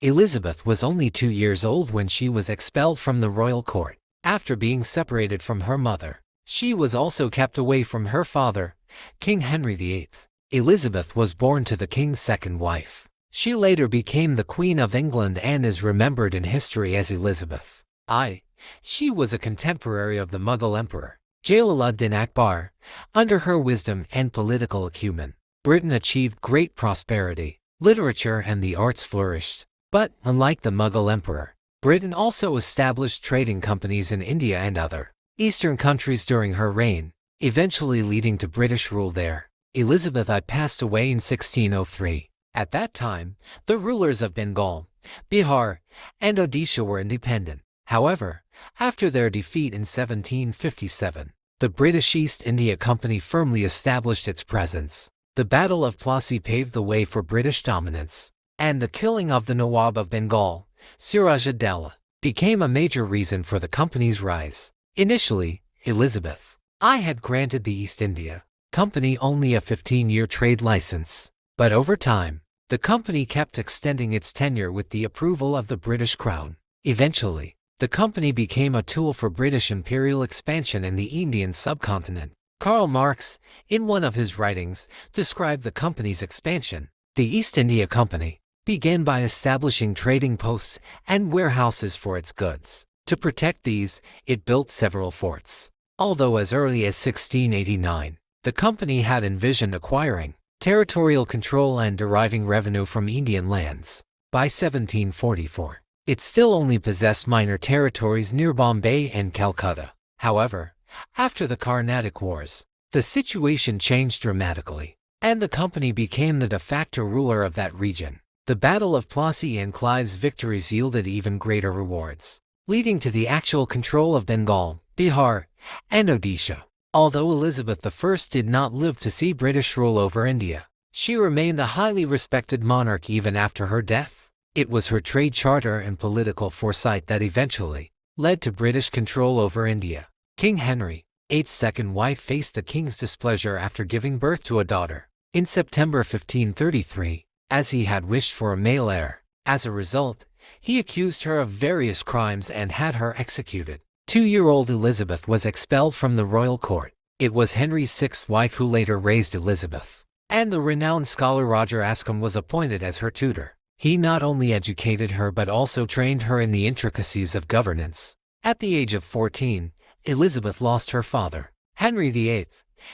Elizabeth was only 2 years old when she was expelled from the royal court. After being separated from her mother, she was also kept away from her father, King Henry VIII. Elizabeth was born to the king's second wife. She later became the Queen of England and is remembered in history as Elizabeth I. She was a contemporary of the Mughal Emperor, Jalaluddin Akbar. Under her wisdom and political acumen, Britain achieved great prosperity. Literature and the arts flourished. But, unlike the Mughal Emperor, Britain also established trading companies in India and other Eastern countries during her reign, eventually leading to British rule there. Elizabeth I passed away in 1603. At that time, the rulers of Bengal, Bihar, and Odisha were independent. However, after their defeat in 1757, the British East India Company firmly established its presence. The Battle of Plassey paved the way for British dominance, and the killing of the Nawab of Bengal, Siraj ud-Dowlah, became a major reason for the company's rise. Initially, Elizabeth I had granted the East India Company only a 15-year trade license, but over time, the company kept extending its tenure with the approval of the British Crown. Eventually, the company became a tool for British imperial expansion in the Indian subcontinent. Karl Marx, in one of his writings, described the company's expansion. The East India Company began by establishing trading posts and warehouses for its goods. To protect these, it built several forts. Although as early as 1689, the company had envisioned acquiring territorial control and deriving revenue from Indian lands. By 1744, it still only possessed minor territories near Bombay and Calcutta. However, after the Carnatic Wars, the situation changed dramatically, and the company became the de facto ruler of that region. The Battle of Plassey and Clive's victories yielded even greater rewards, leading to the actual control of Bengal, Bihar, and Odisha. Although Elizabeth I did not live to see British rule over India, she remained a highly respected monarch even after her death. It was her trade charter and political foresight that eventually led to British control over India. King Henry VIII's second wife faced the king's displeasure after giving birth to a daughter in September 1533, as he had wished for a male heir. As a result, he accused her of various crimes and had her executed. 2-year-old Elizabeth was expelled from the royal court. It was Henry's sixth wife who later raised Elizabeth, and the renowned scholar Roger Ascham was appointed as her tutor. He not only educated her but also trained her in the intricacies of governance. At the age of 14, Elizabeth lost her father, Henry VIII.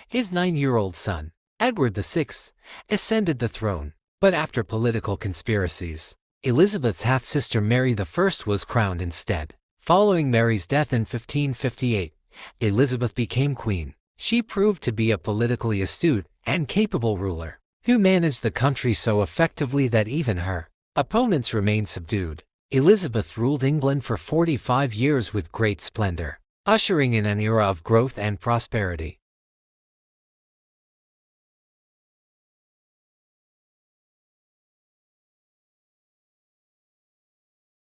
His 9-year-old son, Edward VI, ascended the throne. But after political conspiracies, Elizabeth's half-sister Mary I was crowned instead. Following Mary's death in 1558, Elizabeth became queen. She proved to be a politically astute and capable ruler, who managed the country so effectively that even her opponents remained subdued. Elizabeth ruled England for 45 years with great splendor, ushering in an era of growth and prosperity.